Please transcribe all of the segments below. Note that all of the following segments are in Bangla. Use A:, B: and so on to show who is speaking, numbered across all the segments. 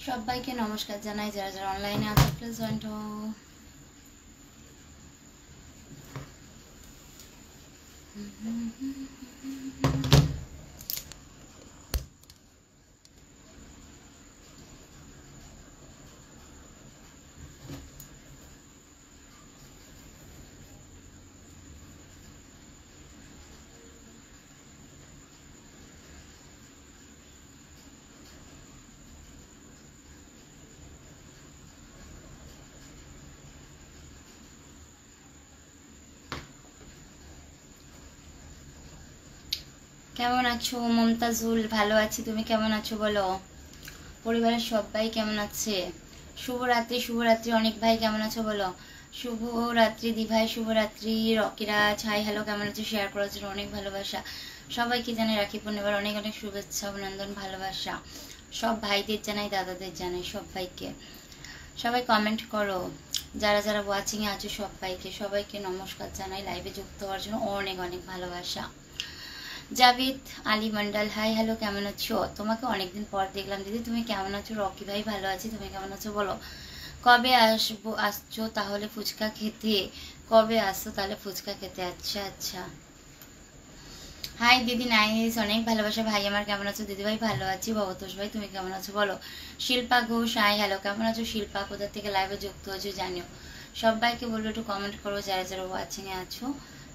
A: সবাইকে নমস্কার জানাই, যারা যারা অনলাইনে আছে প্লিজ জয়েন্ট হও। কেমন আছো মমতাজুল? ভালো আছি, তুমি কেমন আছো বলো? পরিবারের সবাই কেমন আছে? শুভরাত্রি। শুভরাত্রি অনেক ভাই, কেমন আছো বলো? শুভরাত্রি দি ভাই, শুভরাত্রি। রকিরাজ হাই হ্যালো, কেমন আছো? শেয়ার করার জন্য অনেক ভালোবাসা। সবাইকে জানাই রাখি পূর্ণিমার অনেক অনেক শুভেচ্ছা, অভিনন্দন, ভালোবাসা। সব ভাইদের জানাই, দাদাদের জানাই, সবাইকে। সবাই কমেন্ট করো। যারা যারা ওয়াচিংয়ে আছো সবাইকে সবাইকে নমস্কার জানাই। লাইভে যুক্ত হওয়ার জন্য অনেক অনেক ভালোবাসা। জাভিদ আলী মন্ডল হাই হ্যালো, কেমন আছো? তোমাকে অনেকদিন পর দেখলাম দিদি, তুমি কেমন আছো? রকি ভাই ভালো আছি, তুমি কেমন আছো বলো? কবে আসছো তাহলে ফুচকা খেতে? কবে আসছো তাহলে ফুচকা খেতে? আচ্ছা আচ্ছা। হাই দিদি নাইস, অনেক ভালোবাসা ভাই আমার, কেমন আছো? দিদি ভাই ভালো আছি। ভবতোষ ভাই তুমি কেমন আছো বলো? শিল্পা ঘোষ হাই হ্যালো, কেমন আছো শিল্পা? কোথা থেকে লাইভে যুক্ত হয়েছো জানিও। সবাইকে বলবো একটু কমেন্ট করো, যারা যারা ওয়াচিং এ আছো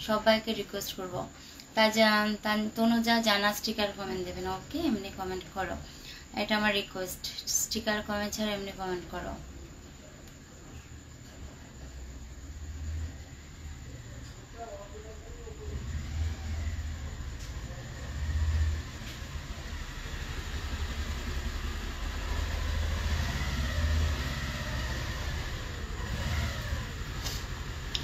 A: সবাইকে রিকোয়েস্ট করবো। তনুজা জানা স্টিকার কমেন্ট দেবেন, ওকে? এমনি কমেন্ট করো, এটা আমার রিকোয়েস্ট। স্টিকার কমেন্ট ছাড়া এমনি কমেন্ট করো।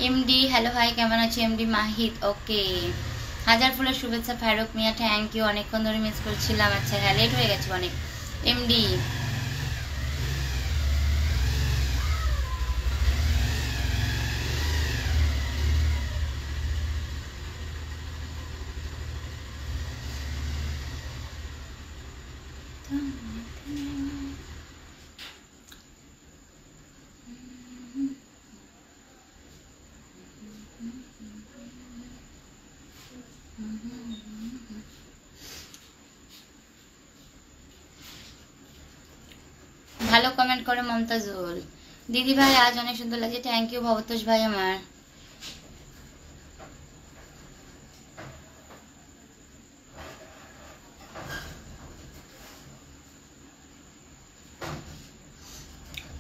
A: এমডি হ্যালো হাই, কেমন আছো এমডি? মাহিদ ওকে, হাজার ফুলের শুভেচ্ছা। ফারুক মিয়া থ্যাংক ইউ, অনেকক্ষণ ধরে মিস করছিলাম। আচ্ছা হ্যাঁ, লেট হয়ে গেছে অনেক। এমডি ভালো কমেন্ট করে মমতাজুল। দিদি ভাই আজ অনেক সুন্দর লাগছে, থ্যাংক ইউ ভবতোষ ভাই আমার।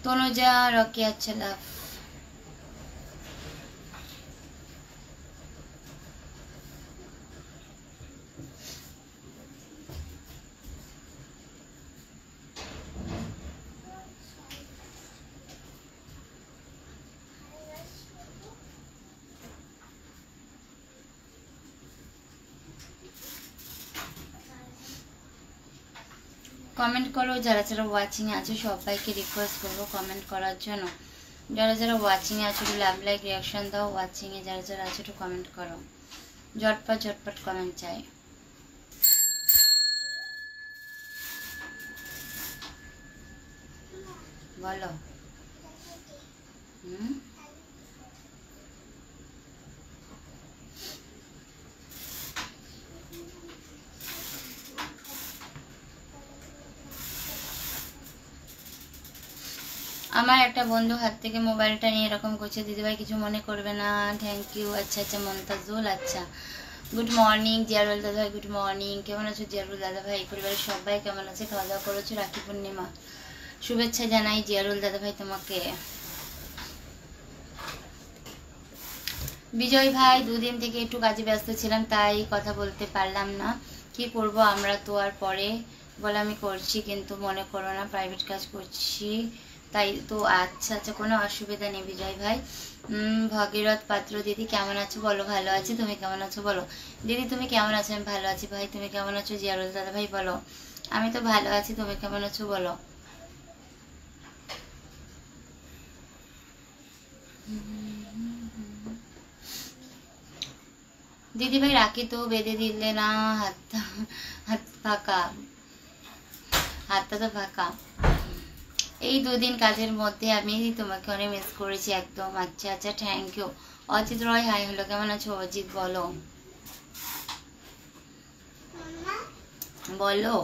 A: তনুজা রকি আচ্ছা লাভ। কমেন্ট করো, যারা যারা ওয়াচিং এ আছে সবাইকে রিকোয়েস্ট করবো কমেন্ট করার জন্য। যারা যারা ওয়াচিং এ আছো একটু লাভ লাইক রিয়াকশন দাও। ওয়াচিং এ যারা যারা আছে একটু কমেন্ট করো, ঝটপট ঝটপট কমেন্ট চাই। বলো। হুম, আমার একটা বন্ধু হাত থেকে মোবাইলটা নিয়ে এরকম করছে, দিদিভাই কিছু মনে করবে না, থ্যাংক ইউ। আচ্ছা আচ্ছা মমতাজুল, আচ্ছা গুড মর্নিং জিয়ারুল দাদা ভাই, গুড মর্নিং। কেমন আছো জিয়ারুল দাদা ভাই? পরিবারের সবাই কেমন আছে? খাওয়া দাওয়া করেছো? রাখি পূর্ণিমা শুভেচ্ছা জানাই জিয়ারুল দাদা ভাই তোমাকে। বিজয় ভাই দুদিন থেকে একটু কাজে ব্যস্ত ছিলাম, তাই কথা বলতে পারলাম না। কি করব, আমরা তো আর পরে বলে আমি করছি, কিন্তু মনে করো না, প্রাইভেট কাজ করছি তাই তো। আচ্ছা আচ্ছা, কোনো অসুবিধা নেই বিজয় ভাই। ভগীরথ পাত্র দিদি কেমন আছো বলো? ভালো আছি, তুমি কেমন আছো বলো? দিদি তুমি কেমন আছো? আমি ভালো আছি ভাই, তুমি কেমন আছো? জিয়ারুল দাদা ভাই বলো, আমি তো ভালো আছি, তুমি কেমন আছো বলো? দিদি ভাই রাখি তো বেঁধে দিলে না, হাতটা হাত ফাঁকা, হাতটা তো ফাঁকা। এই দুদিন কাজের মধ্যে আমি তোমাকে অনেক মিস করেছি একদম। আচ্ছা আচ্ছা, thank you. Ajit Roy hi hello, কেমন আছো অজিত? বলো বলো।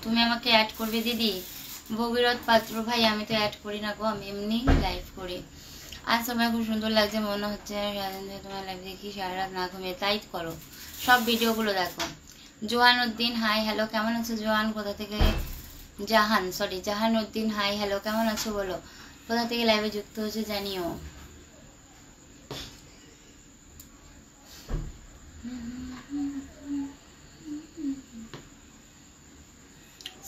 A: তুমি আমাকে অ্যাড করবে দিদি? ভগীরথ পাত্র ভাই, আমি তো অ্যাড করি না গো, আমি এমনি লাইভ করি। আজ সময় খুব সুন্দর লাগছে, মনে হচ্ছে তোমার লাইভ দেখি সারা রাত না ঘুমিয়ে। তাই করো, সব ভিডিওগুলো দেখো। জোহান উদ্দিন হাই হ্যালো, কেমন আছো জোহান? কোথা থেকে? জাহান উদ্দিন হাই হ্যালো, কেমন আছো বলো? কোথা থেকে লাইভে যুক্ত হচ্ছে জানিও।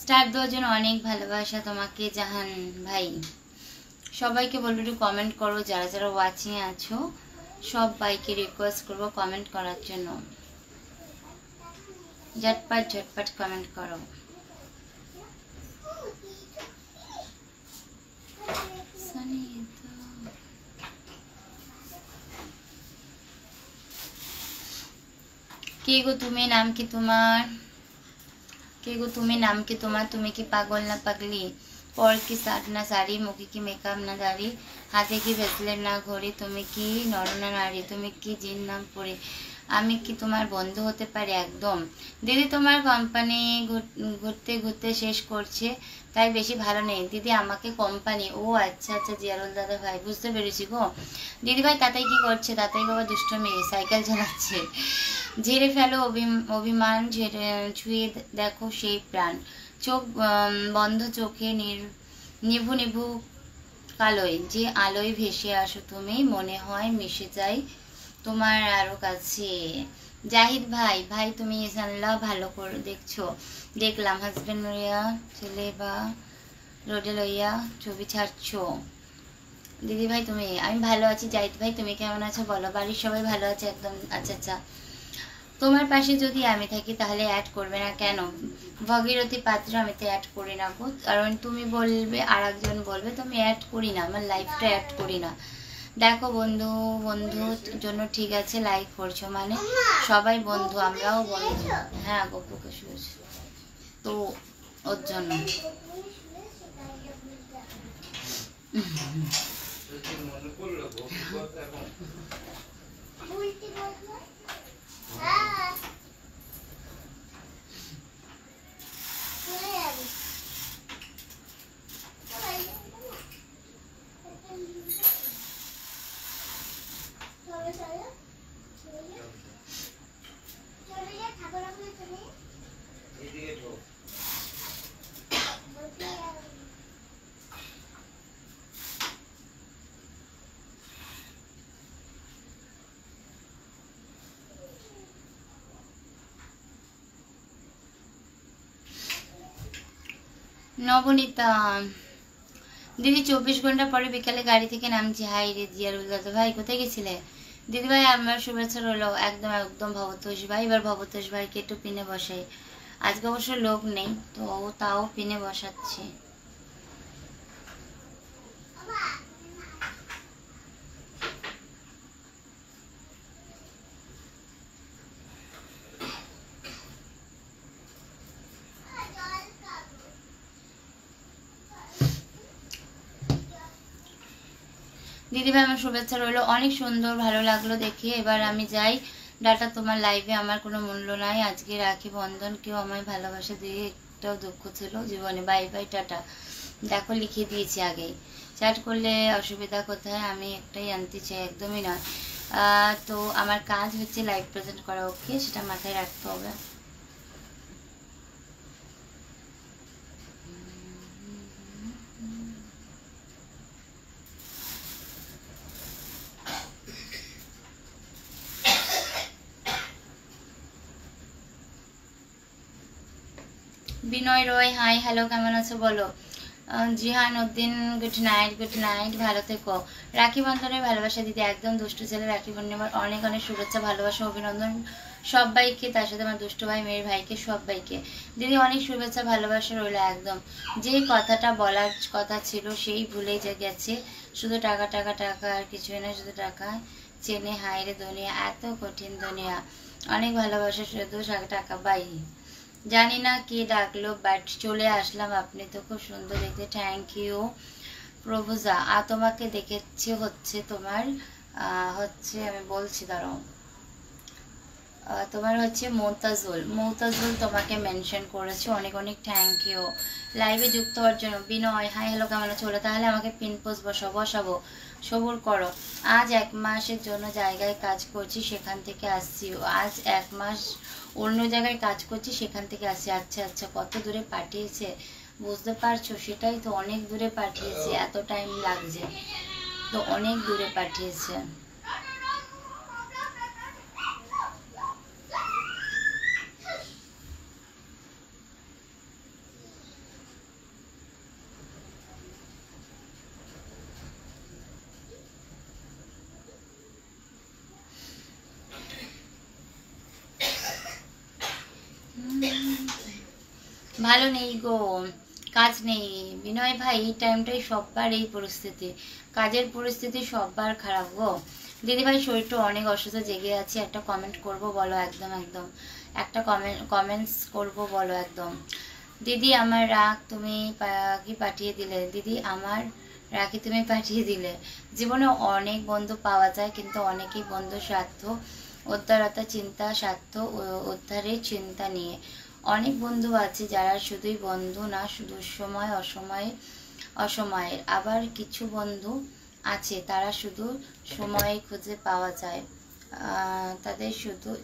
A: স্টার দেওয়ার জন্য অনেক ভালোবাসা তোমাকে জাহান ভাই। সবাইকে বলবো একটু কমেন্ট করো, যারা যারা ওয়াচিং আছো সবাইকে রিকোয়েস্ট করবো কমেন্ট করার জন্য। ঝটপট ঝটপট কমেন্ট করো। কে গো তুমি? নাম কি তোমার? কে গো তুমি? নাম কি তোমার? তুমি কি পাগল না পাগলি? পর কি শার্ট না শাড়ি, মুখে কি মেকআপ না দাড়ি, হাতে কি ব্রেসলেট না ঘড়ি, তুমি কি নর না নারী, তুমি কি জিন নাম পড়ি, আমি কি তোমার বন্ধু হতে পারি? একদম দিদি, তোমার কোম্পানি ঘুরতে ঘুরতে শেষ করছে, তাই বেশি ভালো নেই দিদি। আমাকে কোম্পানি? ও আচ্ছা আচ্ছা, জিয়ারুল দাদা ভাই, বুঝতে পেরেছি গো। দিদি ভাই তাতাই কি করছে? তাতাই বাবা দুষ্টমি, সাইকেল চালাচ্ছে। ঝেড়ে ফেলো অভিমান, ছুঁয়ে দেখো সেই প্রাণ, চোখ বন্ধ চোখে নিভু নিভু কালোয়, যে আলোয় ভেসে আসো তুমি, মনে হয় মিশে যাই তোমার আরো কাছে। জাহিদ ভাই, ভাই তুমি ইনশাআল্লাহ ভালো করে দেখছো? দেখলাম হাজবেন্ড লইয়া ছেলে বা রোডে লইয়া ছবি ছাড়ছো। দিদি ভাই তুমি? আমি ভালো আছি। জাহিদ ভাই তুমি কেমন আছো বলো? বাড়ির সবাই ভালো আছে একদম। আচ্ছা আচ্ছা, তোমার পাশে যদি আমি থাকি তাহলে অ্যাড করবে না কেন? ভগীরথী পাত্র, আমি তো অ্যাড করি না গো, কারণ তুমি বলবে আর একজন বলবে, তুমি অ্যাড করি না, আমার লাইফটা অ্যাড করি না। দেখো বন্ধু বন্ধুর জন্য ঠিক আছে, লাইক করছো মানে সবাই বন্ধু, আমরাও বন্ধু। হ্যাঁ গপুকে শুয়েছে তো ওর জন্য। নবনীতা দিদি, 24 ঘন্টা পরে বিকালে গাড়ি থেকে নামছি। হাই রে জিয়ারুল দাদা ভাই, কোথায় গেছিলে? দিদি ভাই আমার শুভেচ্ছা রইলো। একদম একদম ভবতোষ ভাই, এবার ভবতোষ ভাইকে একটু পিনে বসাই। আজকে অবশ্য লোক নেই তো তাও পিনে বসাচ্ছি। দিদিভাই আমার শুভেচ্ছা রইলো, অনেক সুন্দর, ভালো লাগলো দেখে। এবার আমি যাই, ডাটা তোমার লাইভে আমার কোনো মূল্য নাই। আজকে রাখি বন্ধন, কেউ আমায় ভালোবাসা দিয়ে একটাও দুঃখ ছিল জীবনে। Bye bye tata. দেখো লিখিয়ে দিয়েছি আগেই, চ্যাট করলে অসুবিধা কোথায়? আমি একটাই আনতে চাই, একদমই নয়। তো আমার কাজ হচ্ছে লাইভ প্রেজেন্ট করা, ওকে, সেটা মাথায় রাখতে হবে। বিনয় রয় হাই হ্যালো, কেমন আছো বলো? Jihan Uddin good night, good night, ভালো থেকো। রাখি বন্ধনের ভালোবাসা দিদি, একদম দুষ্টু ছেলে রাখি বন্ধনের অনেক অনেক শুভেচ্ছা, ভালোবাসা, অভিনন্দন সবাইকে, তার সাথে আমার দুষ্টু ভাই মেয়ের ভাইকে সবাইকে। দিদি অনেক শুভেচ্ছা ভালোবাসা রইলো। একদম যে কথাটা বলার কথা ছিল সেই ভুলে গেছে, শুধু টাকা টাকা টাকা, আর কিছুই না, শুধু টাকা চেনে। হায় রে দুনিয়া, এত কঠিন দুনিয়া। অনেক ভালোবাসা, শুধু টাকা পাই। জানি না কি ডাকলো, বাট চলে আসলাম। আপনি তো খুব সুন্দর দেখতে, থ্যাংক ইউ প্রভুজা। আর তোমাকে দেখেছি হচ্ছে তোমার হচ্ছে, আমি বলছি দাঁড়াও, তোমার হচ্ছে মৌতাজুল তোমাকে মেনশন করেছে, অনেক অনেক থ্যাংক ইউ লাইভে যুক্ত হওয়ার জন্য। বিনয়, হাই হ্যালো, কেমন আছো? তাহলে আমাকে পিন পোস্ট বসাবো, সবুর করো। আজ 1 মাসের জন্য জায়গায় কাজ করছি, সেখান থেকে আসছি। আজ 1 মাস অন্য জায়গায় কাজ করছি, সেখান থেকে আসছি। আচ্ছা আচ্ছা, কত দূরে পাঠিয়েছে বুঝতে পারছো? সেটাই তো, অনেক দূরে পাঠিয়েছে, এত টাইম লাগছে তো, অনেক দূরে পাঠিয়েছে। ভালো নেই গো, কাজ নেই বিনয় ভাই। এই টাইমটাই সববার এই পরিস্থিতি, কাজের পরিস্থিতি সববার খারাপ গো। দিদি ভাই শরীরটা অনেক অসুস্থ, জেগে আছি। একটা কমেন্ট করব বলো? একদম একদম একটা কমেন্টস করব বলো একদম। দিদি আমার রাগ তুমি কি পাঠিয়ে দিলে? দিদি আমার রাখি তুমি পাঠিয়ে দিলে। জীবনে অনেক বন্ধু পাওয়া যায়, কিন্তু অনেকেই বন্ধু স্বার্থ উদ্ধারতা চিন্তা, স্বার্থ উদ্ধারের চিন্তা নিয়ে। অনেক বন্ধু আছে যারা শুধুই বন্ধু না, দুঃসময় অসময়ের। আবার কিছু বন্ধু আছে তারা শুধু সময়ে খুঁজে পাওয়া যায়,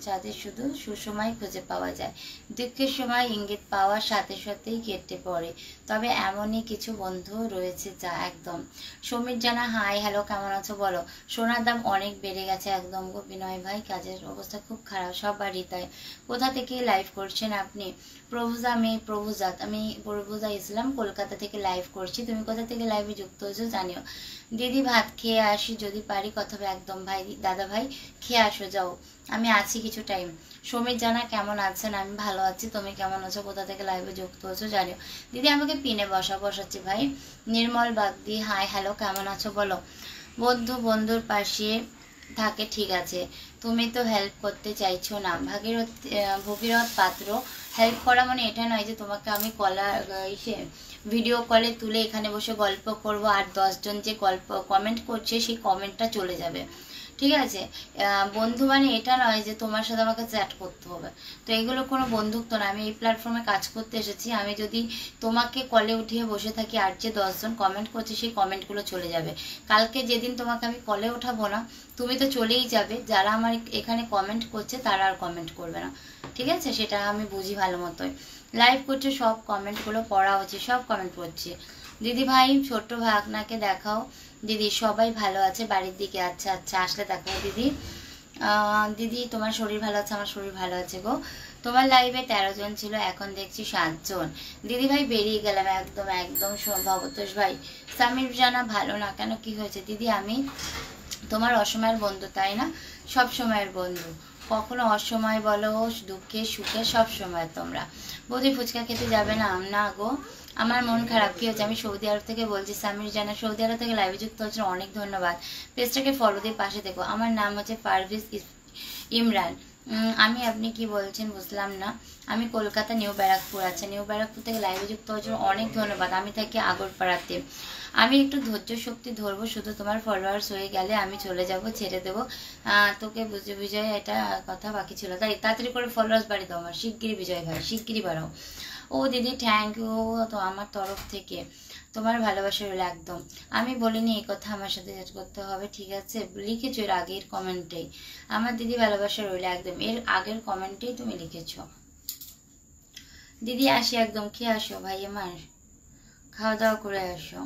A: যাদের শুধু সুসময় খুঁজে পাওয়া যায়। দুঃখের সময় ইঙ্গিত পাওয়ার সাথে সাথেই কেটে পড়ে। তবে এমনই কিছু বন্ধু রয়েছে যা একদম। সমীর জানা, হাই হ্যালো, কেমন আছো বলো? সোনার দাম অনেক বেড়ে গেছে একদম গো বিনয় ভাই, কাজের অবস্থা খুব খারাপ সবারই। তাই কোথা থেকে লাইভ করছেন আপনি? আমি প্রভুজা ইসলাম, কলকাতা থেকে লাইভ করছি। তুমি কোথা থেকে লাইভে যুক্ত হয়েছো জানিও। দিদি ভাত খেয়ে আসি, যদি পারি কথা হবে একদম। ভাই দাদা ভাই খেয়ে আসো, যাও, আমি আছি কিছু টাইম। সমীর জানা, কেমন আছেন? আমি ভালো আছি, তুমি কেমন আছো? কোথা থেকে লাইভে যুক্ত হয়েছো জানিও। দিদি আমাকে পিনে বসাচ্ছি ভাই। নির্মল বাগদি, হাই হ্যালো, কেমন আছো বলো? বন্ধুর পাশে থাকে ঠিক আছে, তুমি তো হেল্প করতে চাইছো না। ভগীরথ পাত্র, হেল্প করা মানে এটা নয় যে তোমাকে আমি ভিডিও কলে তুলে এখানে বসে গল্প করব, আর 10 জন যে কমেন্ট করছে সেই কমেন্টটা চলে যাবে, ঠিক আছে? বন্ধু মানে এটা নয় যে তোমার সাথে আমাকে চ্যাট করতে হবে। তো এগুলো কোনো বন্ধুত্ব না। আমি এই প্ল্যাটফর্মে কাজ করতে এসেছি। আমি যদি তোমাকে কলে উঠিয়ে বসে থাকি, আর যে 10 জন কমেন্ট করছে সেই কমেন্টগুলো চলে যাবে। কালকে যেদিন তোমাকে আমি কলে ওঠাবো না, তুমি তো চলেই যাবে। যারা আমার এখানে কমেন্ট করছে তারা আর কমেন্ট করবে না, ঠিক আছে? সেটা আমি বুঝি ভালো মতোই। লাইভ করছে, সব কমেন্টগুলো পড়া হচ্ছে, সব কমেন্ট পড়ছি। দিদি ভাই ছোট্ট ভাগনাকে দেখাও। দিদি সবাই ভালো আছে বাড়ির দিকে? আচ্ছা আচ্ছা, আসলে দেখাও দিদি। দিদি তোমার শরীর ভালো আছে? আমার শরীর ভালো আছে গো। তোমার লাইভে 13 জন ছিল, এখন দেখছি 7 জন। দিদি ভাই বেরিয়ে গেলাম একদম একদম। ভবতোষ ভাই, সামির জানা, ভালো না কেন, কি হয়েছে? দিদি আমি তোমার অসময়ের বন্ধু, তাই না? সব সময়ের বন্ধু, কখনো অসময় বলো, দুঃখে সুখে সব সময় তোমরা। বৌদি ফুচকা খেতে যাবে না? না গো, আমার মন খারাপ। কি হচ্ছে? আমি সৌদি আরব থেকে বলছি। সামির জানা সৌদি আরব থেকে লাইভে যুক্ত হচ্ছে, অনেক ধন্যবাদ। পেজটাকে ফলো দিয়ে পাশে দেখো। আমার নাম হচ্ছে পারভিজ ইমরান। আপনি কি বলছেন বুঝলাম না। আমি কলকাতা নিউ ব্যারাকপুর। আছে নিউ ব্যারাকপুর থেকে লাইভে যুক্ত হওয়ার জন্য অনেক ধন্যবাদ। আমি থাকি আগরপাড়াতে। আমি একটু ধৈর্য শক্তি ধরবো, শুধু তোমার ফলোয়ার্স হয়ে গেলে আমি চলে যাব, ছেড়ে দেবো। তোকে বিজয়, এটা কথা বাকি ছিল। তাই তাড়াতাড়ি করে ফলোয়ার্স বাড়ি দাও আমার, শিগগিরই বিজয় ভাই, শিগগিরই বাড়াও। ও দিদি থ্যাংক ইউ তো আমার তরফ থেকে, তোমার ভালোবাসা রইল একদম। আমি বলিনি এই কথা আমার সাথে চ্যাট করতে হবে, ঠিক আছে? লিখেছো এর আগের কমেন্টেই, আমার দিদি ভালোবাসা রইল একদম, এর আগের কমেন্টেই তুমি লিখেছো। দিদি আসি একদম, খেয়ে আসো ভাই আমার, খাওয়া দাওয়া করে আসো।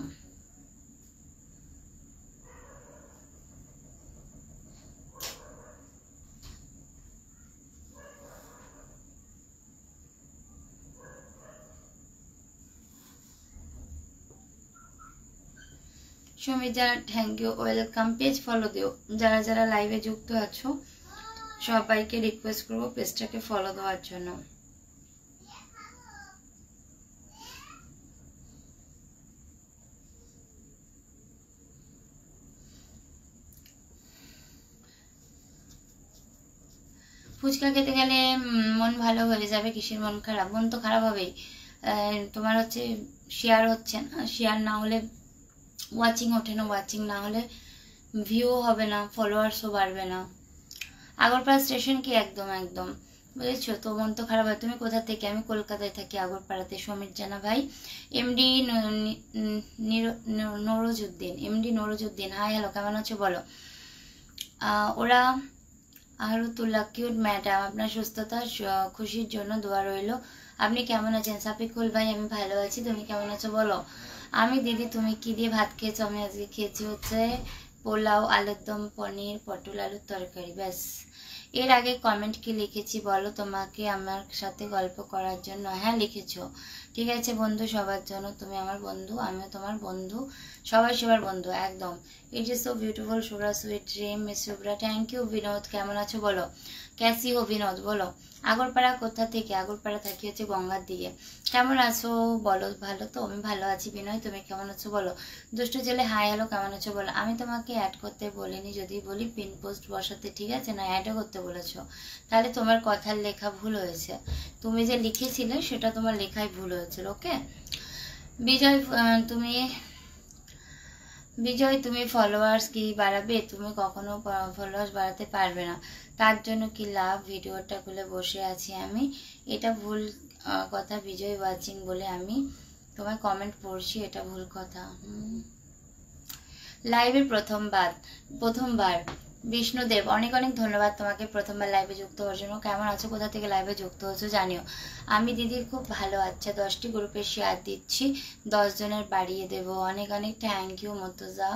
A: Sumita thank you, welcome. Page follow দিও, যারা যারা লাইভে যুক্ত আছো সবাইকে রিকোয়েস্ট করবো পেজটাকে ফলো দেওয়ার জন্য। ফুচকা খেতে গেলে মন ভালো হয়ে যাবে, কিসের মন খারাপ? মন তো খারাপ হবেই। তোমার হচ্ছে শেয়ার হচ্ছে না, শেয়ার না হলে ওয়াচিং ওঠে না, ওয়াচিং না হলে ভিউ হবে না, ফলোয়ার্সও বাড়বে না। আগরপাড়া স্টেশন কি একদম একদম বুঝেছো তো, মন তো খারাপ হয়। তুমি কোথা থেকে? আমি কলকাতায় থাকি, আগরপাড়াতে। সমীর জানা ভাই, এমডি নরজউদ্দিন, এমডি নরজউদ্দিন, হাই হ্যালো, কেমন আছো বলো? ওরা আহরতুল্লাহ, কিউট ম্যাডাম, আপনার সুস্থতা খুশির জন্য দোয়া রইল। আপনি কেমন আছেন? সাফিকুল ভাই, আমি ভালো আছি, তুমি কেমন আছো বলো? আমি দিদি, তুমি কি দিয়ে ভাত খেয়েছো? আমি আজকে খেয়েছি হচ্ছে পোলাও, আলুর দম, পনির, পটল আলুর তরকারি, ব্যাস। এর আগে কমেন্ট কি লিখেছি বলো? তোমাকে আমার সাথে গল্প করার জন্য। হ্যাঁ লিখেছো, ঠিক আছে বন্ধু, সবার জন্য। তুমি আমার বন্ধু, আমিও তোমার বন্ধু, সবাই সবার বন্ধু একদম। It is so beautiful Shubhra, sweet dream, miss Shubhra, thank you. Binod, কেমন আছো বলো? ক্যাসি হো বিনোদ বলো? আগরপাড়া কোথা থেকে? আগরপাড়া থাকি হচ্ছে গঙ্গার দিকে। কেমন আছো বলো? ভালো তো, আমি ভালো আছি। বিনয়, তুমি কেমন আছো বলো? দুষ্টু ছেলে, হাই হ্যালো, কেমন আছো বলো? আমি তোমাকে অ্যাড করতে বলিনি, যদি বলি পিন পোস্ট বসাতে, ঠিক আছে না? অ্যাডও করতে বলেছো, তাহলে তোমার কথার লেখা ভুল হয়েছে। তুমি যে লিখেছিলে সেটা তোমার লেখায় ভুল হয়েছিল, ওকে? বিজয়, তুমি ফলোয়ার্স কি বাড়াবে? তুমি কখনো ফলোয়ার্স বাড়াতে পারবে না, তার জন্য কি লাভ? ভিডিওটা খুলে বসে আছি আমি, এটা ভুল কথা। বিজয় ওয়াচিং বলে আমি তোমার কমেন্ট পড়ছি, এটা ভুল কথা। লাইভে প্রথমবার বিষ্ণুদেব, অনেক অনেক ধন্যবাদ তোমাকে প্রথমবার লাইভে যুক্ত হওয়ার জন্য। কেমন আছো? কোথা থেকে লাইভে যুক্ত হচ্ছো জানিও। আমি দিদির খুব ভালো। আচ্ছা, 10টি গ্রুপে শেয়ার দিচ্ছি, 10 জনের বাড়িয়ে দেবো। অনেক অনেক থ্যাংক ইউ মর্তুজা।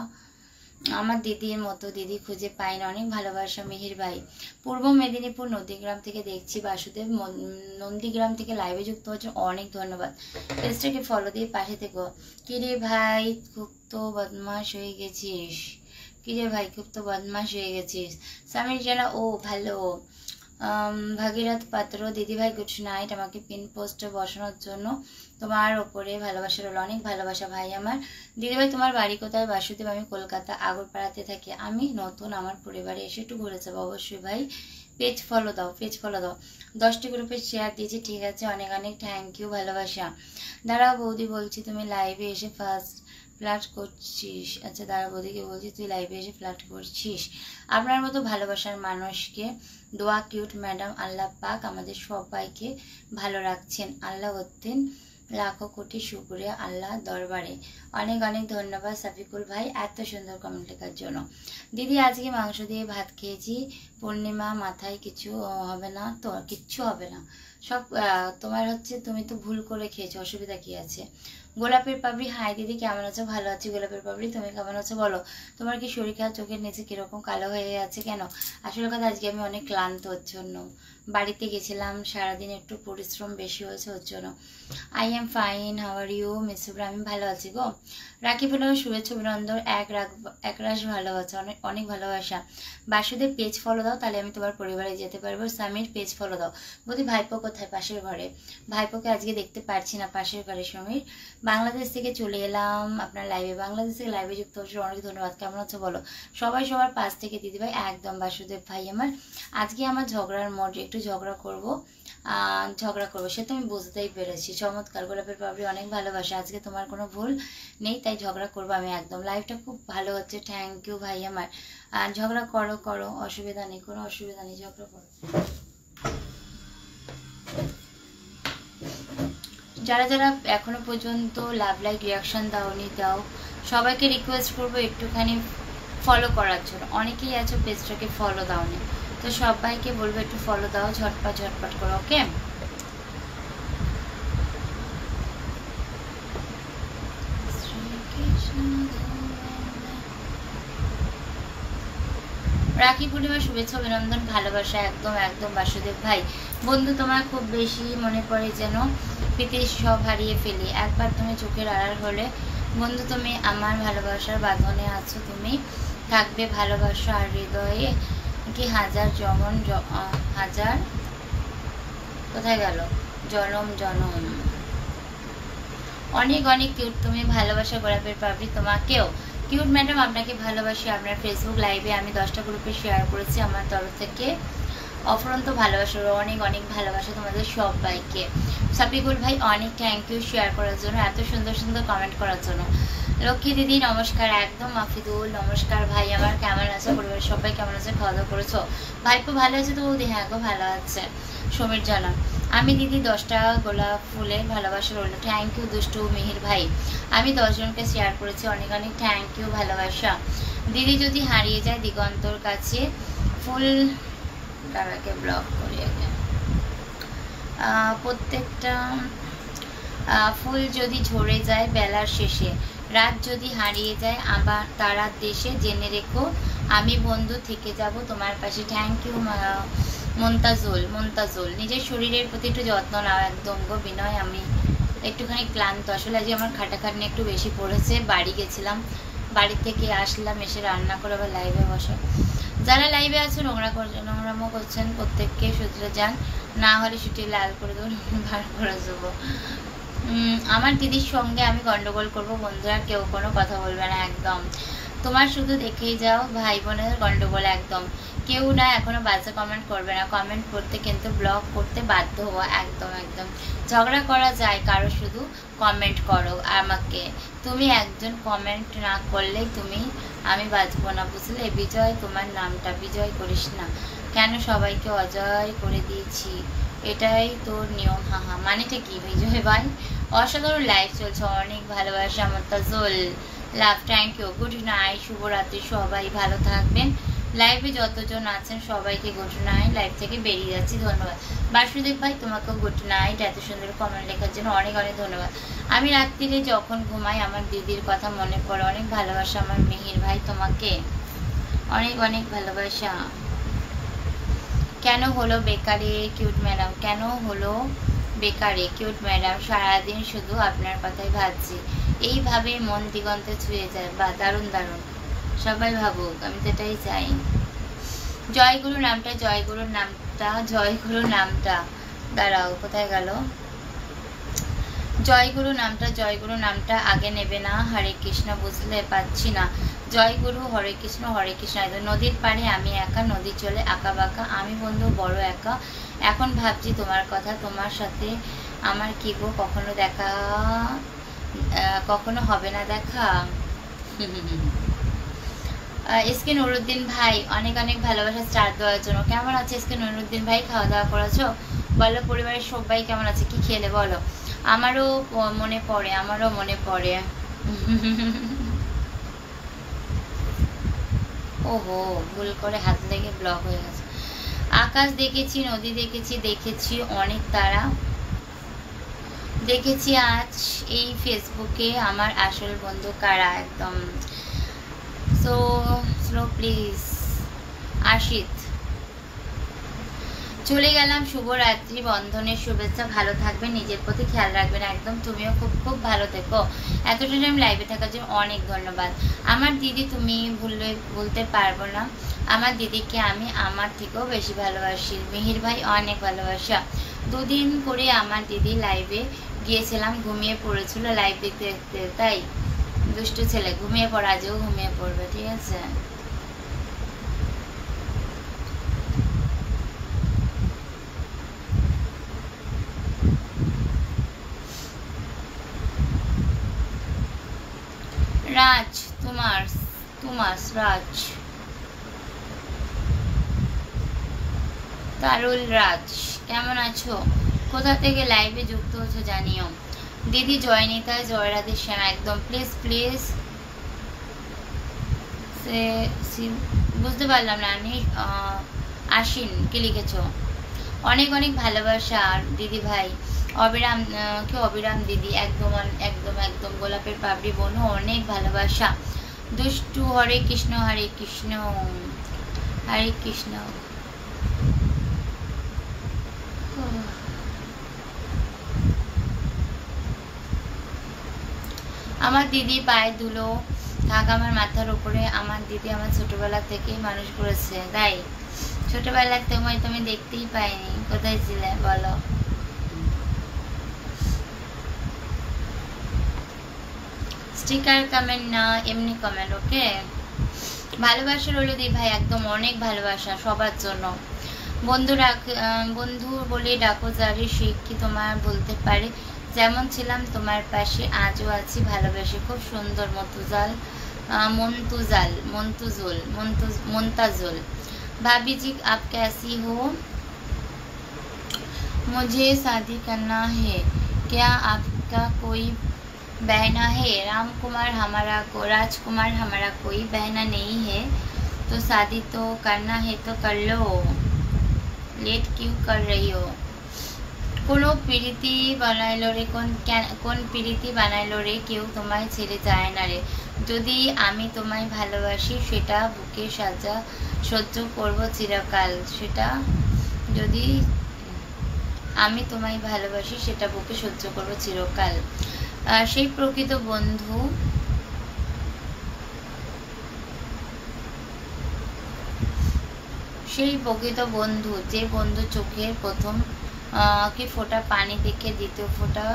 A: আমার দিদির মতো দিদি খুঁজে পাই না, অনেক ভালোবাসা। মিহির ভাই, পূর্ব মেদিনীপুর নন্দীগ্রাম থেকে দেখছি। বাসুদেব, নন্দীগ্রাম থেকে লাইভে যুক্ত হচ্ছে, অনেক ধন্যবাদ। পেজটাকে ফলো দিয়ে পাশে থেকো। কিরে ভাই, খুব তো বদমাশ হয়ে গেছিস। কিরে ভাই, খুব তো বদমাশ হয়ে গেছিস। সামির জানা, ও ভালো। ভাগীরথ পাত্র, দিদি ভাই গুড নাইট, আমাকে পিন পোস্টে বসানোর জন্য তোমার ওপরে ভালোবাসা রইল, অনেক ভালোবাসা ভাই আমার। দিদি ভাই, তোমার বাড়ি কোথায়? বাসুদেব, আমি কলকাতা আগরপাড়াতে থাকি। আমি নতুন, আমার পরিবারে এসে একটু ঘুরে যাবো। অবশ্যই ভাই, পেজ ফলো দাও, পেজ ফলো দাও। 10টি গ্রুপে শেয়ার দিয়েছি, ঠিক আছে, অনেক অনেক থ্যাংক ইউ, ভালোবাসা। দাঁড়াও বৌদি, বলছি তুমি লাইভে এসে ফার্স্ট ফ্ল্যাট করছিস। আচ্ছা দাঁড়া, বৌদিকে বলছি তুই লাইভে এসে ফ্ল্যাট করছিস। আপনার মতো ভালোবাসার মানুষকে দোয়া, কিউট ম্যাডাম। আল্লাহ পাক আমাদের সবাইকে ভালো রাখছেন, আল্লাহ হতেন লাখো কোটি শুকরিয়া আল্লাহ দরবারে। অনেক অনেক ধন্যবাদ সাফিকুল ভাই এত সুন্দর কমেন্ট লেখার জন্য। দিদি, আজকে মাংস দিয়ে ভাত খেয়েছি। পূর্ণিমা, মাথায় কিছু হবে না তো? কিচ্ছু হবে না, সব তোমার হচ্ছে, তুমি তো ভুল করে খেয়েছো, অসুবিধা কি আছে? গোলাপের পাপড়ি, হাই দিদি, কেমন আছো? ভালো আছি গোলাপের পাপড়ি, তুমি কেমন আছো বলো? তোমার কি শরীর খারাপ? চোখের নিচে কিরকম কালো হয়ে আছে কেন? আসলে কথা, আজকে আমি অনেক ক্লান্ত, ওর জন্য। বাড়িতে গেছিলাম, সারাদিন একটু পরিশ্রম বেশি হয়েছে, ওর জন্য। I am fine, how are you? Miss Shubhra, আমি ভালো আছি গো। রাখি পূর্ণিমার শুভেচ্ছা অভিনন্দন, একরাশ ভালোবাসা, অনেক অনেক ভালোবাসা। বাসুদেব, পেজ ফলো দাও, তাহলে আমি তোমার পরিবারে যেতে পারবো। সামির, পেজ ফলো দাও। বলি ভাইপো কোথায়? পাশের ঘরে। ভাইপোকে আজকে দেখতে পারছি না, পাশের ঘরে। সমীর, বাংলাদেশ থেকে চলে এলাম আপনার লাইভে। বাংলাদেশ থেকে লাইভে যুক্ত হচ্ছে, অনেক ধন্যবাদ। কেমন আছো বলো? সবাই সবার পাশ থেকে দিদি ভাই, একদম। বাসুদেব ভাই আমার, আজকে আমার ঝগড়ার মোড, একটু ঝগড়া করবো সে তো আমি বুঝতেই পেরেছি। চমৎকার, গোলাপের পাপড়ি, অনেক ভালোবাসা। আজকে তোমার কোনো ভুল নেই, তাই ঝগড়া করবো আমি একদম। লাইভটা খুব ভালো হচ্ছে, থ্যাংক ইউ ভাই আমার। ঝগড়া করো, অসুবিধা নেই, কোনো অসুবিধা নেই, ঝগড়া করো। যারা যারা এখনো পর্যন্ত লাভ লাইক রিয়াকশন দাওনি, দাও। সবাইকে রিকোয়েস্ট করবো একটুখানি ফলো করার জন্য। অনেকেই আছো পেজটাকে ফলো দাওনি, তো সবাইকে বলবো একটু ফলো দাও, ঝটপট করো, ওকে? রাখি পূর্ণিমার শুভেচ্ছা অভিনন্দন, ভালোবাসা, একদম একদম। বাসুদেব ভাই, বন্ধু তোমার খুব বেশি মনে পড়ে, যেন প্রীতি সব হারিয়ে ফেলি। একবার তুমি চোখের আড়াল হলে বন্ধু, তুমি আমার ভালোবাসার বাঁধনে আছো, তুমি থাকবে ভালোবাসা আর হৃদয়ে কি হাজার হাজার, কোথায় গেল, জনম। অনেক অনেক কিউট তুমি, ভালোবাসা গোলাপের পাপড়ি তোমাকেও। কিউট ম্যাডাম, আপনাকে ভালোবাসি। আপনার ফেসবুক লাইভে আমি 10টা গ্রুপে শেয়ার করেছি আমার তরফ থেকে। অফুরন্ত ভালোবাসা, অনেক অনেক ভালোবাসা তোমাদের সবাইকে। সাপিকুল ভাই অনেক থ্যাংক ইউ শেয়ার করার জন্য, এত সুন্দর সুন্দর কমেন্ট করার জন্য। লক্ষ্মী দিদি নমস্কার, একদম মাফিদুল নমস্কার। ভাই আমার কেমন আছে, পরিবারের সবাই কেমন আছে, খাওয়া দাওয়া করেছো? ভাইপো ভালো আছে তো বৌদি? হ্যাঁ গো ভালো আছে। সমীর জানা আমি দিদি 10টা গোলাপ ফুলের ভালোবাসা রইল। থ্যাংক ইউ দুষ্টু মিহির ভাই, আমি 10 জনকে শেয়ার করেছি, অনেক অনেক থ্যাংক ইউ ভালোবাসা। দিদি যদি হারিয়ে যায় দিগন্তর কাছে ফুল, তারাকে ব্লক করি আগে। প্রত্যেকটা ফুল যদি ঝরে যায় বেলার শেষে, রাত যদি হারিয়ে যায় আবার তারার দেশে, জেনে রেখো আমি বন্ধু থেকে যাব তোমার পাশে। Thank you Montajul. নিজের শরীরের প্রতি একটু যত্ন নাও, একদম গো বিনয়। আমি একটুখানি ক্লান্ত, আসলে আজকে আমার খাটাখাটনি একটু বেশি পড়েছে। বাড়ি গেছিলাম, বাড়ি থেকে আসলাম, এসে রান্না করে আবার লাইভে বসে। যারা লাইভে আছে নোংরামো করছেন প্রত্যেককে শুধরে যান, না হলে ছুটি লাল করে দেবো, বার করে দেবো। আমার দিদির সঙ্গে আমি গন্ডগোল করব বন্ধুরা, কেউ কোনো কথা বলবে না একদম। তোমার শুধু দেখেই যাও ভাই বোনের গন্ডগোল, একদম কেউ না এখনো বাজে কমেন্ট করবে না। কমেন্ট করতে কিন্তু ব্লক করতে বাধ্য হবো, একদম একদম। ঝগড়া করা যায় কারো, শুধু কমেন্ট করো আমাকে। তুমি একজন কমেন্ট না করলে আমি বাঁচবো না, বুঝলে? বিজয় তোমার নামটা বিজয় করিস না কেন, সবাইকে অজয় করে দিয়েছি, এটাই তোর নিয়ম। হাহা, মানেটা কি বিজয় ভাই? অসাধারণ লাইভ চলছে, অনেক ভালোবাসা আমার তাজল লাভ, থ্যাংক ইউ। গুড নাইট, শুভরাত্রি, সবাই ভালো থাকবেন। লাইভে যতজন আছেন সবাইকে গুড নাইট। লাইভ থেকে বেরিয়ে যাচ্ছি, ধন্যবাদ। বাসুদেব ভাই তোমাকেও গুড নাইট, এত সুন্দর কমেন্ট লেখার জন্য অনেক অনেক ধন্যবাদ। আমি রাত্রিরে যখন ঘুমাই আমার দিদির কথা মনে পড়ে, অনেক ভালোবাসা আমার মিহির ভাই, তোমাকে অনেক অনেক ভালোবাসা। কেন হলো বেকারে কিউট ম্যাডাম, কেন হলো বেকারে কিউট ম্যাডাম, সারাদিন শুধু আপনার কথাই ভাবছি, এইভাবে মন দিগন্তে ছুঁয়ে যায়। বা দারুণ দারুণ, সবাই ভাবুক, আমি তো এটাই চাই। জয়গুরু নামটা, জয়গুরুর নামটা, জয়গুরু নামটা, দাঁড়াও কোথায় গেল? জয়গুরু নামটা, জয়গুরু নামটা আগে নেবে না। হরে কৃষ্ণ, বুঝলে পাচ্ছি না। জয়গুরু, হরে কৃষ্ণ হরে কৃষ্ণ। নদীর পাড়ে আমি একা, নদী চলে আঁকা বাঁকা, আমি বন্ধু বড় একা, এখন ভাবছি তোমার কথা, তোমার সাথে আমার কি গো কখনো দেখা, কখনো হবে না দেখা। এসকে নুরুদ্দিন ভাই অনেক অনেক ভালোবাসা স্টার দেওয়ার জন্য। কেমন আছে এসকে নুরুদ্দিন ভাই? খাওয়া দাওয়া করেছো? বলো পরিবারের সবাই কেমন আছে, কি খেলে বলো? আমারও মনে পড়ে, আমারও মনে পড়ে। ওহো, ভুল করে হাত লেগে ব্লক হয়ে গেছে। আকাশ দেখেছি, নদী দেখেছি, দেখেছি অনেক তারা দেখেছি। আজ এই ফেসবুকে আমার আসল বন্ধু কারা, একদম সো স্লো প্লিজ। আশিত, চলে গেলাম, শুভরাত্রি, বন্ধনের শুভেচ্ছা, ভালো থাকবেন, নিজের প্রতি খেয়াল রাখবেন, একদম তুমিও খুব খুব ভালো থেকো। এতটা টাইম লাইভে থাকার জন্য অনেক ধন্যবাদ। আমার দিদি তুমি বলতে পারবো না, আমার দিদিকে আমি আমার থেকেও বেশি ভালোবাসি। মিহির ভাই অনেক ভালোবাসা। দুদিন করে আমার দিদি লাইভে গিয়েছিলাম, ঘুমিয়ে পড়েছিল লাইভ দেখতে দেখতে, তাই দুষ্টু ছেলে ঘুমিয়ে পড়ে, আজও ঘুমিয়ে পড়বে, ঠিক আছে? রাজ, তোমার রাজ, তারুল রাজ, কেমন আছো? কোথা থেকে লাইভে যুক্ত হচ্ছে জানিও। দিদি জয়নিতা, জয় রাধে শ্যাম, একদম প্লিজ প্লিজ। বুঝতে পারলাম না, আমি আশ্বিন কি লিখেছো? অনেক অনেক ভালোবাসা দিদি ভাই। অবিরাম, কি অবিরাম দিদি, একদম একদম একদম। গোলাপের পাপড়ি বোনও অনেক ভালোবাসা। দুষ্টু, হরে কৃষ্ণ হরে কৃষ্ণ হরে কৃষ্ণ। আমার দিদি পায়ে ধুলো থাক আমার মাথার উপরে। আমার দিদি আমার ছোটবেলা থেকেই মানুষ করেছে, তাই ছোটবেলার তোমায় তুমি দেখতেই পাইনি, কোথায় ছিলে বলো? স্টিকার কমেন্ট না, এমনি কমেন্ট, ওকে? ভালোবাসা রইল দি ভাই, একদম অনেক ভালোবাসা সবার জন্য। বন্ধু বন্ধু বলে ডাকো যারে সে কি তোমার বলতে পারে যেমন ছিলাম তোমার পাশে আজও আছি ভালোবেসে। খুব সুন্দর। মতুজাল मुंतजुल भाभी जी आप कैसी हो? मुझे शादी करना है, क्या आपका कोई बहना है? राजकुमार हमारा कोई बहना नहीं है, तो शादी तो करना है तो कर लो, लेट क्यों कर रही हो? কোনো প্রীতি বানাইলো রে, কোন প্রীতি বানাইলো রে, কেউ তোমায় ছেড়ে যায় না রে। যদি আমি তোমায় ভালোবাসি সেটা বুকে সহ্য করব চিরকাল, সেটা যদি আমি তোমায় ভালোবাসি সেটা বুকে সহ্য করব চিরকাল। সেই প্রকৃত বন্ধু যে বন্ধু চোখের প্রথম কি ফোঁটা পানি দেখে দ্বিতীয় ফোঁটা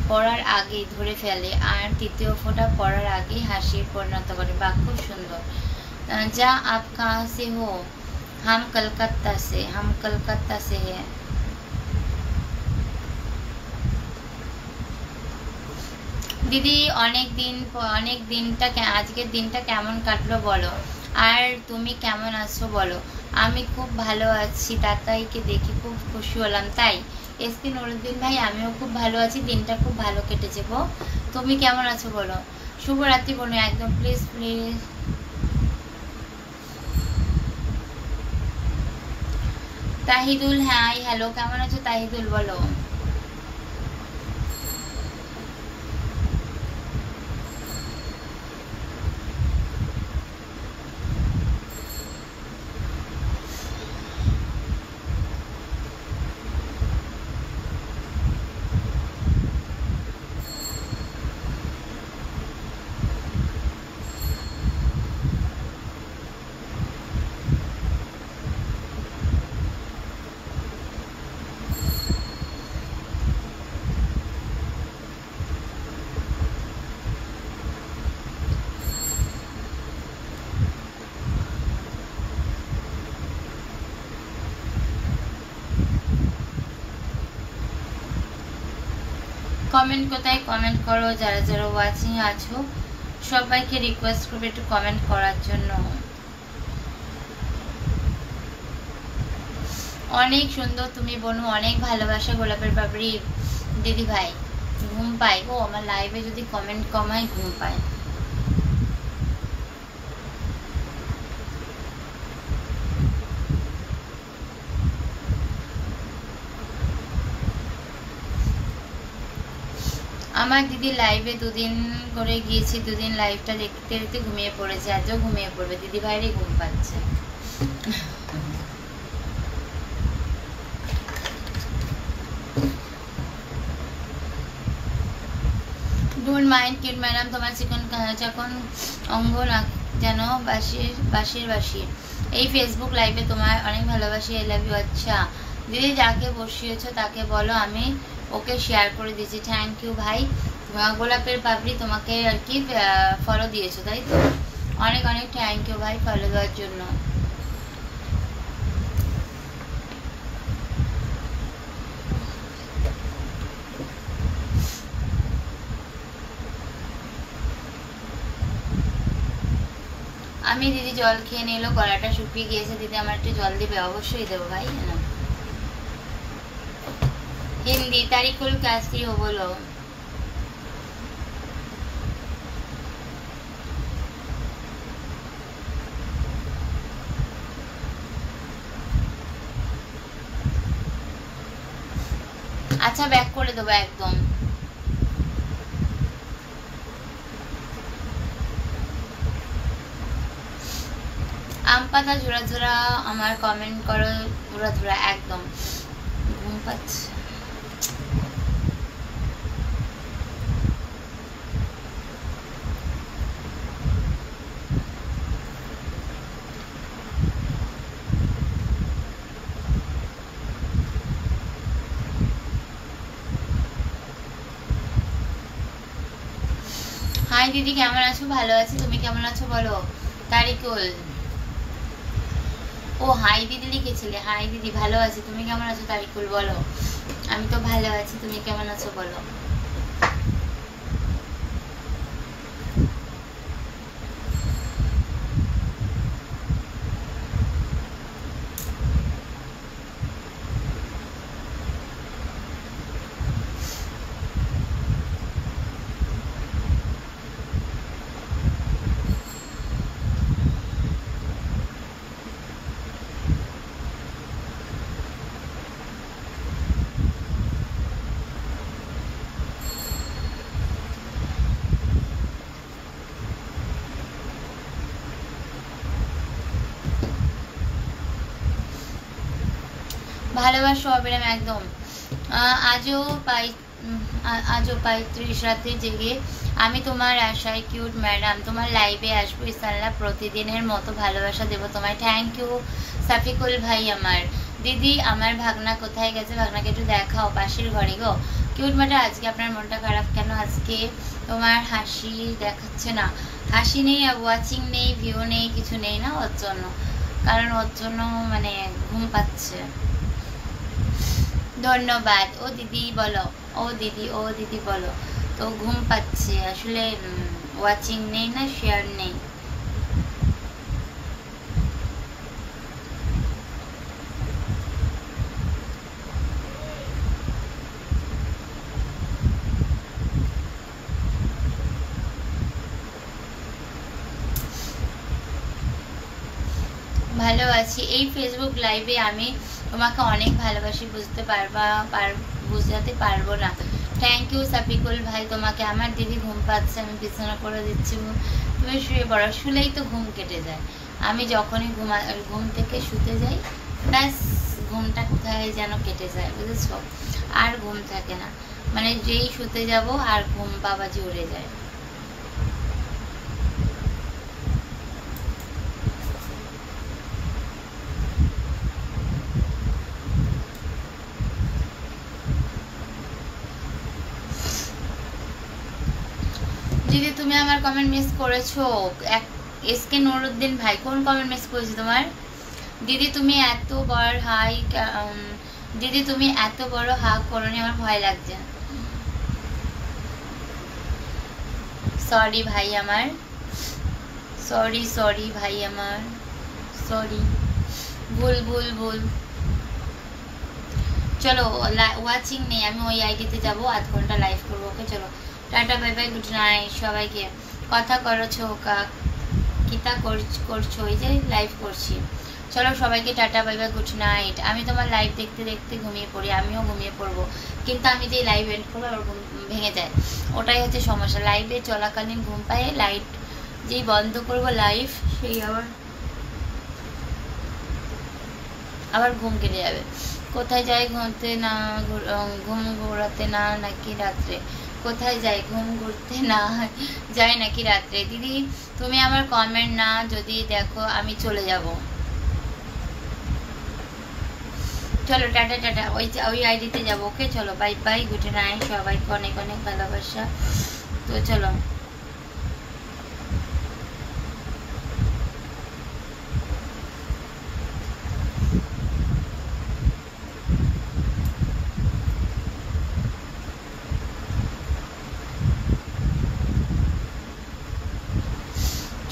A: পড়ার আগেই ধরে ফেলে, আর তৃতীয় ফোঁটা পড়ার আগেই হাসির পরিণত করে। বাহ, খুব সুন্দর। যা আপ কাহা সে হো? हम कलकत्ता से हैं। দিদি আজকের দিনটা কেমন কাটলো বলো, আর তুমি কেমন আছো বলো। আমি খুব ভালো আছি, তাতাইকে দেখে খুব খুশি হলাম। তাই এসপি নুরুদ্দিন ভাই, আমিও খুব ভালো আছি, দিনটা খুব ভালো কেটেছে গো। তুমি কেমন আছো বলো। শুভরাত্রি বোনো, একদম please please. Tahidul, hi hello, কেমন আছো তাহিদুল বলো। কমেন্ট কোথায় কমেন্ট করো, যারা যারা ওয়াচিং আছো সবাইকে রিকোয়েস্ট করবে একটু কমেন্ট করার জন্য। অনেক সুন্দর তুমি বোনু, অনেক ভালোবাসা। গোলাপের পাপড়ি দিদি ভাই, ঘুম পাই গো আমার লাইভে যদি কমেন্ট কমায়, ঘুম পায়। আমার দিদি লাইভে দুদিন করে গিয়েছি, দুদিন লাইভটা দেখতে দেখতে ঘুমিয়ে পড়েছে, আজও ঘুমিয়ে পড়বে। দিদি ভাইয়েরই ঘুম পাচ্ছে। ডোন্ট মাইন্ড কিড ম্যাডাম, তোমার চিকন অঙ্গ না যেন বাঁশির বাঁশি। এই ফেসবুক লাইভে তোমার অনেক ভালোবাসি, আই লাভ ইউ। আচ্ছা দিদি, যাকে বসিয়েছো তাকে বলো আমি ওকে শেয়ার করে দিয়েছি। থ্যাংক ইউ ভাই। গোলাপের পাপড়ি তোমাকে আর কি ফলো দিয়েছো তাই তো, অনেক অনেক থ্যাংক ইউ ভাই ফলো দেওয়ার জন্য। আমি দিদি জল খেয়ে নিলো, গলাটা শুকিয়ে গিয়েছে। দিদি আমার একটু জল দিবে? অবশ্যই দেবো ভাই। হিন্দি তারিকুল कैसी हो बोलो। আচ্ছা ব্যাক করে দেবো একদম। আম পাতা ঝোড়া ঝোড়া আমার কমেন্ট করো, ঝোড়া ঝোড়া একদম। ঘুম পাচ্ছে। হাই দিদি, কেমন আছো? ভালো আছি, তুমি কেমন আছো বলো। তারিকুল, ও ও হাই দিদি লিখেছিলে, হাই দিদি, ভালো আছি, তুমি কেমন আছো তারিকুল বলো? আমি তো ভালো আছি, তুমি কেমন আছো বলো? ভালোবাসো অবিরাম একদম। আজও পাই 30 রাতে জেগে আমি তোমার আশায় কিউট ম্যাডাম তোমার লাইভে আসবো ইনশাআল্লাহ, প্রতিদিনের মতো ভালোবাসা দেবো তোমায়। থ্যাংক ইউ সাফিকুল ভাই। আমার দিদি আমার ভাগনা কোথায় গেছে? ভাগনাকে একটু দেখাও, পাশের ঘরে গো। কিউট ম্যাডাম আজকে আপনার মনটা খারাপ কেন? আজকে তোমার হাসি দেখাচ্ছে না, হাসি নেই, ওয়াচিং নেই, ভিউ নেই, কিছু নেই না, ওর জন্য। কারণ ওর জন্য মানে ঘুম পাচ্ছে। ধন্যবাদ। ও দিদি বলো, ও দিদি বলো। তো ঘুম পাচ্ছে আসলে, ওয়াচিং নেই না, শেয়ার নেই। ভালো আছি। এই ফেসবুক লাইভে আমি তোমাকে অনেক ভালোবাসি, বুঝাতে পারবো না। থ্যাংক ইউ সাফিকুল ভাই তোমাকে। আমার দিদি ঘুম পাচ্ছে, আমি বিছানা করে দিচ্ছি, তুমি শুয়ে পড়ো। শুলেই তো ঘুম কেটে যায়। আমি যখনই ঘুম থেকে শুতে যাই, ব্যাস ঘুমটা কোথায় যেন কেটে যায়, বুঝেছো? আর ঘুম থাকে না, মানে যেই শুতে যাব আর ঘুম বাবাজি উড়ে যায়। দিদি তুমি আমার কমেন্ট মিস করেছো। এসকে নুরুদ্দিন ভাই, কোন কমেন্ট মিস করেছি তোমার? দিদি তুমি এত বড় হাই, দিদি তুমি এত বড় হাগ করনি, আমার ভয় লাগছে। সরি ভাই আমার, সরি ভাই আমার, সরি, ভুল। চলো ওয়াচিং নেই, আমি ওই আইডিতে যাবো, আধ ঘন্টা লাইভ করবো। ওকে চলো, tata bye bye, good night সবাইকে। কথা করছো কিতা করছো? ওই যে লাইভ করছি। চলো সবাইকে tata bye bye, good night. আমি তোমার লাইভ দেখতে দেখতে ঘুমিয়ে পড়ি, আমিও ঘুমিয়ে পড়বো, কিন্তু আমি যে লাইভ এন্ড করবো আর ঘুম ভেঙে যায়, ওটাই হচ্ছে সমস্যা। লাইভে চলাকালীন ঘুম পায়, লাইট যেই বন্ধ করবো লাইভ, সেই আবার ঘুম কেটে যাবে। কোথায় যাই ঘুমতে না, ঘুম ঘোরাতে না নাকি রাত্রে? কোথায় যাই ঘুম ঘুরতে না যাই নাকি রাত্রে? দিদি তুমি আমার কমেন্ট না যদি দেখো আমি চলে যাব। চলো টাটা, ওই আইডিতে যাবো। ওকে চলো, বাই বাই, গুড নাইট সবাইকে, অনেক অনেক ভালোবাসা। তো চলো,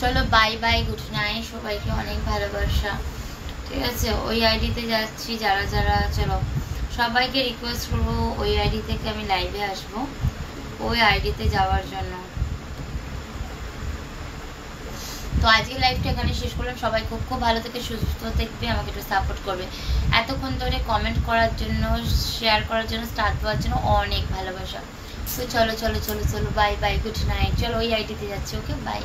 A: চলো বাই বাই, গুড নাইট সবাইকে, অনেক ভালোবাসা। ঠিক আছে, ওই আইডিতে যাচ্ছি যারা যারা। চলো সবাইকে রিকোয়েস্ট করবো ওই আইডি থেকে আমি লাইভে আসবো, ওই আইডিতে যাওয়ার জন্য। তো আজকে লাইভটা এখানে শেষ করলাম। সবাই খুব খুব ভালো থেকে সুস্থ থাকবে, আমাকে একটু সাপোর্ট করবে। এতক্ষণ ধরে কমেন্ট করার জন্য, শেয়ার করার জন্য, স্টার্ট দেওয়ার জন্য অনেক ভালোবাসা। তো চলো বাই বাই, গুড নাইট। চলো ওই আইডিতে যাচ্ছি। Okay bye.